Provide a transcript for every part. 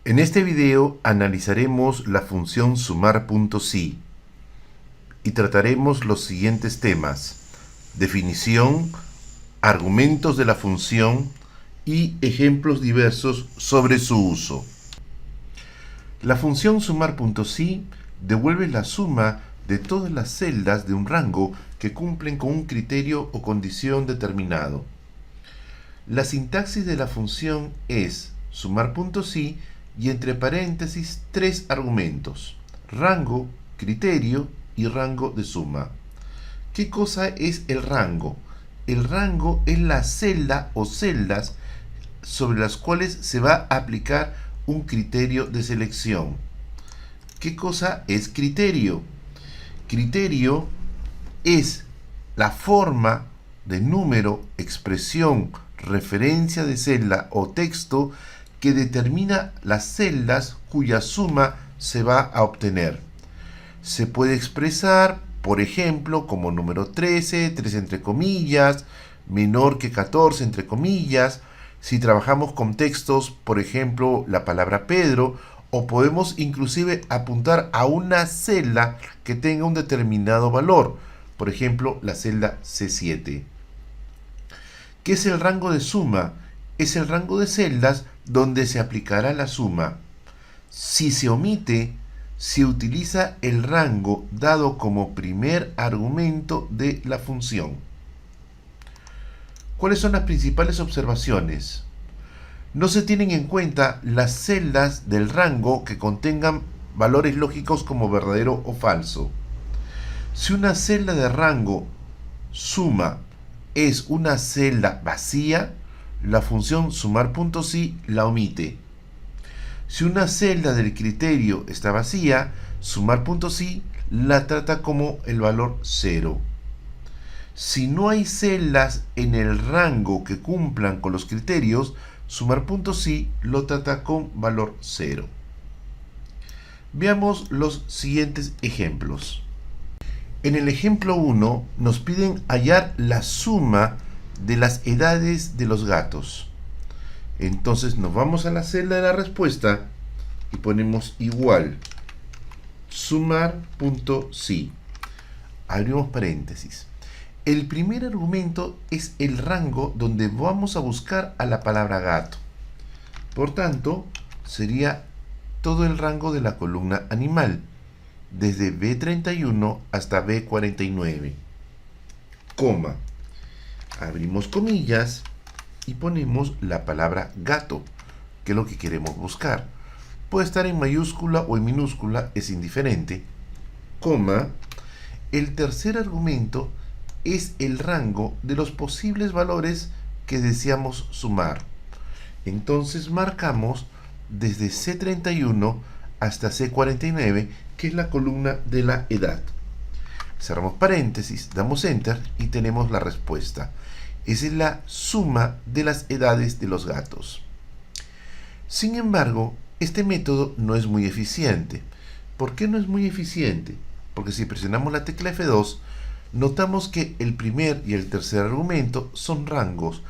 En este video analizaremos la función sumar.si y trataremos los siguientes temas: definición, argumentos de la función y ejemplos diversos sobre su uso. La función sumar.si devuelve la suma de todas las celdas de un rango que cumplen con un criterio o condición determinado. La sintaxis de la función es sumar.si y entre paréntesis tres argumentos: rango, criterio y rango de suma. ¿Qué cosa es el rango? El rango es la celda o celdas sobre las cuales se va a aplicar un criterio de selección. ¿Qué cosa es criterio? Criterio es la forma de número, expresión, referencia de celda o texto que determina las celdas cuya suma se va a obtener. Se puede expresar, por ejemplo, como número 13, 3 entre comillas, menor que 14 entre comillas. Si trabajamos con textos, por ejemplo, la palabra Pedro, o podemos inclusive apuntar a una celda que tenga un determinado valor, por ejemplo, la celda C7. ¿Qué es el rango de suma? Es el rango de celdas donde se aplicará la suma. Si se omite, se utiliza el rango dado como primer argumento de la función. ¿Cuáles son las principales observaciones? No se tienen en cuenta las celdas del rango que contengan valores lógicos como verdadero o falso. Si una celda de rango suma es una celda vacía, la función sumar.si la omite. Si una celda del criterio está vacía, sumar.si la trata como el valor 0. Si no hay celdas en el rango que cumplan con los criterios, sumar.si lo trata con valor 0. Veamos los siguientes ejemplos. En el ejemplo 1 nos piden hallar la suma de las edades de los gatos. Entonces nos vamos a la celda de la respuesta y ponemos igual sumar.si. Abrimos paréntesis. El primer argumento es el rango donde vamos a buscar a la palabra gato. Por tanto, sería todo el rango de la columna animal, desde B31 hasta B49, coma, abrimos comillas y ponemos la palabra gato, que es lo que queremos buscar. Puede estar en mayúscula o en minúscula, es indiferente, coma. El tercer argumento es el rango de los posibles valores que deseamos sumar. Entonces marcamos desde C31 hasta C49, que es la columna de la edad. Cerramos paréntesis, damos enter y tenemos la respuesta. Esa es la suma de las edades de los gatos. Sin embargo, este método no es muy eficiente. ¿Por qué no es muy eficiente? Porque si presionamos la tecla F2, notamos que el primer y el tercer argumento son rangos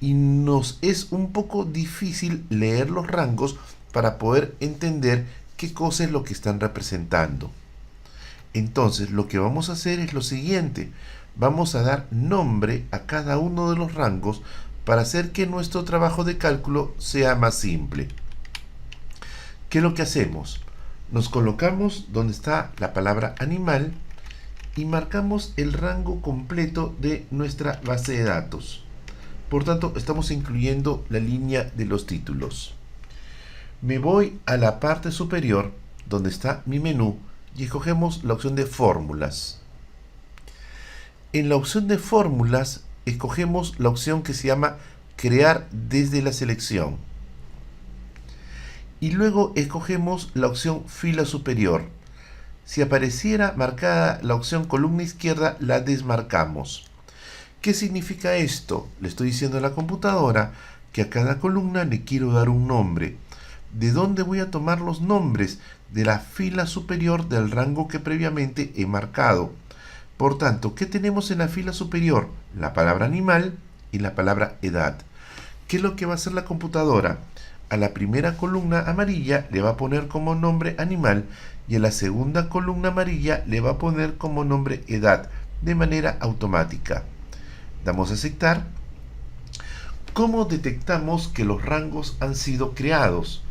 y nos es un poco difícil leer los rangos para poder entender qué cosa es lo que están representando. Entonces lo que vamos a hacer es lo siguiente: vamos a dar nombre a cada uno de los rangos para hacer que nuestro trabajo de cálculo sea más simple. ¿Qué es lo que hacemos? Nos colocamos donde está la palabra animal y marcamos el rango completo de nuestra base de datos. Por tanto, estamos incluyendo la línea de los títulos. Me voy a la parte superior donde está mi menú y escogemos la opción de fórmulas. En la opción de fórmulas escogemos la opción que se llama crear desde la selección. Y luego escogemos la opción fila superior. Si apareciera marcada la opción columna izquierda, la desmarcamos. ¿Qué significa esto? Le estoy diciendo a la computadora que a cada columna le quiero dar un nombre. ¿De dónde voy a tomar los nombres? De la fila superior del rango que previamente he marcado. Por tanto, ¿qué tenemos en la fila superior? La palabra animal y la palabra edad. ¿Qué es lo que va a hacer la computadora? a la primera columna amarilla le va a poner como nombre animal y a la segunda columna amarilla le va a poner como nombre edad de manera automática. Damos a aceptar. ¿Cómo detectamos que los rangos han sido creados?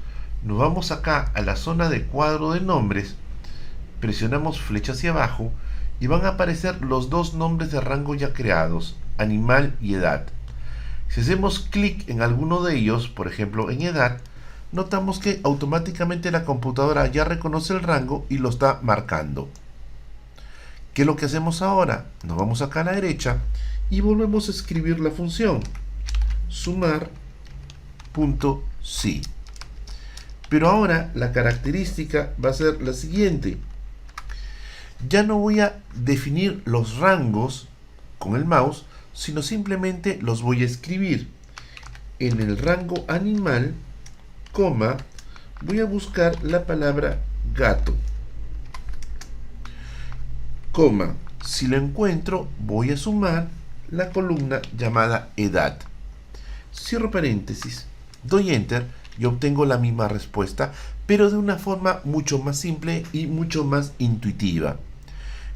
Nos vamos acá a la zona de cuadro de nombres, presionamos flecha hacia abajo y van a aparecer los dos nombres de rango ya creados, animal y edad. Si hacemos clic en alguno de ellos, por ejemplo en edad, notamos que automáticamente la computadora ya reconoce el rango y lo está marcando. ¿Qué es lo que hacemos ahora? Nos vamos acá a la derecha y volvemos a escribir la función sumar.si. Pero ahora la característica va a ser la siguiente. Ya no voy a definir los rangos con el mouse, sino simplemente los voy a escribir. En el rango animal, coma, voy a buscar la palabra gato. Coma, si lo encuentro, voy a sumar la columna llamada edad. Cierro paréntesis, doy enter y obtengo la misma respuesta, pero de una forma mucho más simple y mucho más intuitiva.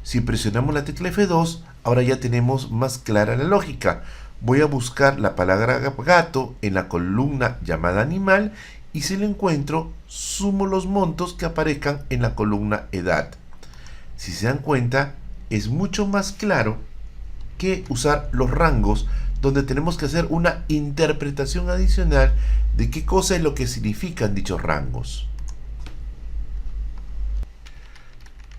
Si presionamos la tecla F2, ahora ya tenemos más clara la lógica. Voy a buscar la palabra gato en la columna llamada animal y si lo encuentro, sumo los montos que aparezcan en la columna edad. Si se dan cuenta, es mucho más claro que usar los rangos, donde tenemos que hacer una interpretación adicional de qué cosa es lo que significan dichos rangos.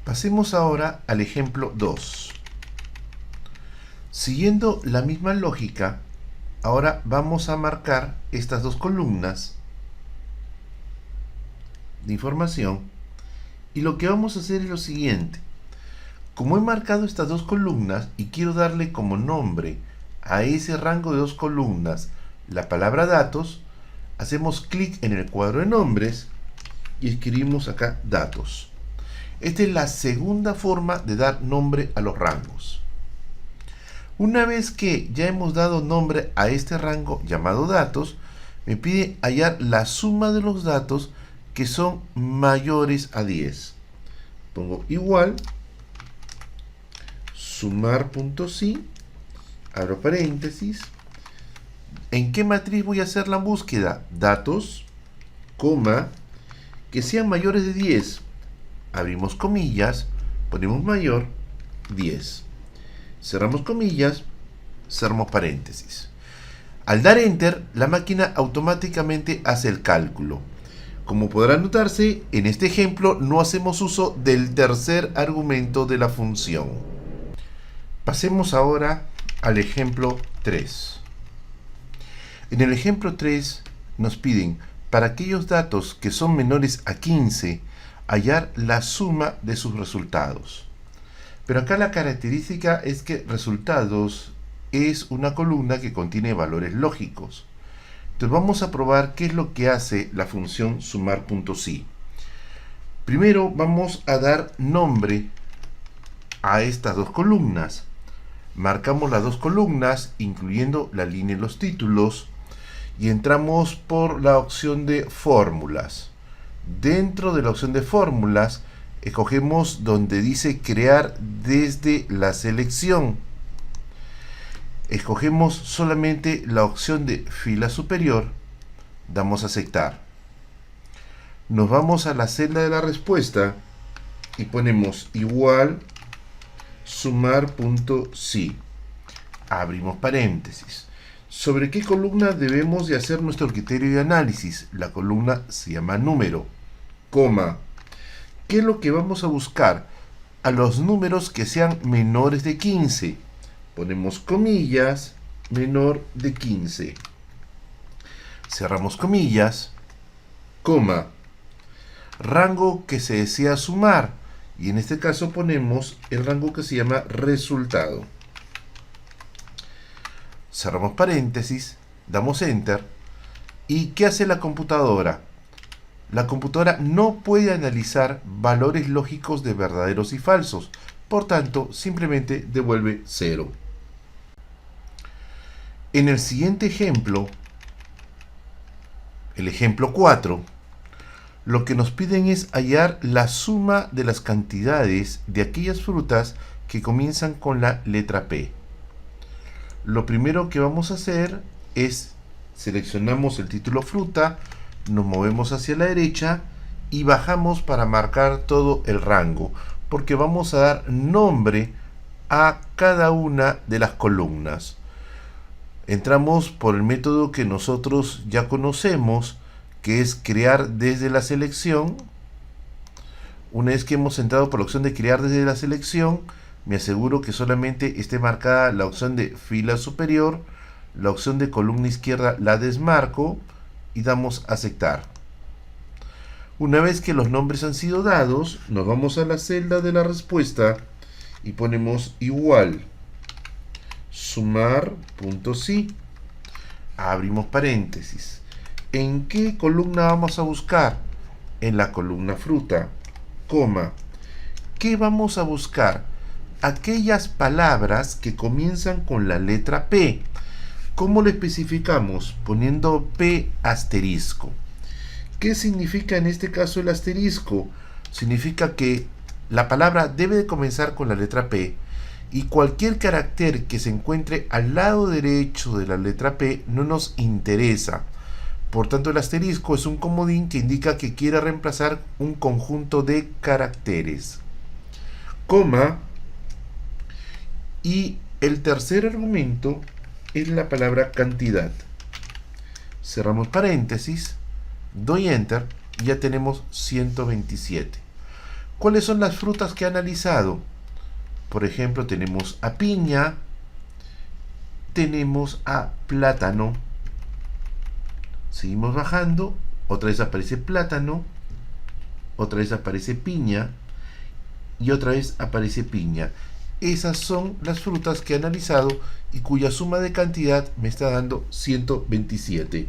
Pasemos ahora al ejemplo 2. Siguiendo la misma lógica, ahora vamos a marcar estas dos columnas de información y lo que vamos a hacer es lo siguiente. Como he marcado estas dos columnas y quiero darle como nombre a ese rango de dos columnas la palabra datos, hacemos clic en el cuadro de nombres y escribimos acá datos. Esta es la segunda forma de dar nombre a los rangos. Una vez que ya hemos dado nombre a este rango llamado datos, me pide hallar la suma de los datos que son mayores a 10. Pongo igual, sumar.si, abro paréntesis. ¿En qué matriz voy a hacer la búsqueda? Datos, coma, que sean mayores de 10. Abrimos comillas, ponemos mayor, 10. Cerramos comillas, cerramos paréntesis. Al dar enter, la máquina automáticamente hace el cálculo. Como podrá notarse, en este ejemplo no hacemos uso del tercer argumento de la función. Pasemos ahora al ejemplo 3. En el ejemplo 3 nos piden, para aquellos datos que son menores a 15, hallar la suma de sus resultados. Pero acá la característica es que resultados es una columna que contiene valores lógicos. Entonces vamos a probar qué es lo que hace la función sumar.si. Primero vamos a dar nombre a estas dos columnas. Marcamos las dos columnas, incluyendo la línea y los títulos, y entramos por la opción de fórmulas. Dentro de la opción de fórmulas, escogemos donde dice crear desde la selección. Escogemos solamente la opción de fila superior, damos a aceptar. Nos vamos a la celda de la respuesta y ponemos igual sumar.si. Abrimos paréntesis. ¿Sobre qué columna debemos de hacer nuestro criterio de análisis? La columna se llama número, coma. ¿Qué es lo que vamos a buscar? A los números que sean menores de 15. Ponemos comillas, menor de 15. Cerramos comillas, coma. Rango que se desea sumar. Y en este caso ponemos el rango que se llama resultado. Cerramos paréntesis, damos enter. ¿Y qué hace la computadora? La computadora no puede analizar valores lógicos de verdaderos y falsos. Por tanto, simplemente devuelve 0. En el siguiente ejemplo, El ejemplo 4. Lo que nos piden es hallar la suma de las cantidades de aquellas frutas que comienzan con la letra P. Lo primero que vamos a hacer es seleccionamos el título fruta, nos movemos hacia la derecha y bajamos para marcar todo el rango, porque vamos a dar nombre a cada una de las columnas. Entramos por el método que nosotros ya conocemos, que es crear desde la selección. Una vez que hemos entrado por la opción de crear desde la selección, me aseguro que solamente esté marcada la opción de fila superior, la opción de columna izquierda la desmarco y damos a aceptar. Una vez que los nombres han sido dados, nos vamos a la celda de la respuesta y ponemos igual sumar.si, abrimos paréntesis. ¿En qué columna vamos a buscar? En la columna fruta, coma. ¿Qué vamos a buscar? Aquellas palabras que comienzan con la letra P. ¿Cómo lo especificamos? Poniendo P asterisco. ¿Qué significa en este caso el asterisco? Significa que la palabra debe de comenzar con la letra P y cualquier carácter que se encuentre al lado derecho de la letra P no nos interesa. Por tanto, el asterisco es un comodín que indica que quiere reemplazar un conjunto de caracteres. Coma. Y el tercer argumento es la palabra cantidad. Cerramos paréntesis, doy enter y ya tenemos 127. ¿Cuáles son las frutas que he analizado? Por ejemplo, tenemos a piña, tenemos a plátano. Seguimos bajando, otra vez aparece plátano, otra vez aparece piña y otra vez aparece piña. Esas son las frutas que he analizado y cuya suma de cantidad me está dando 127.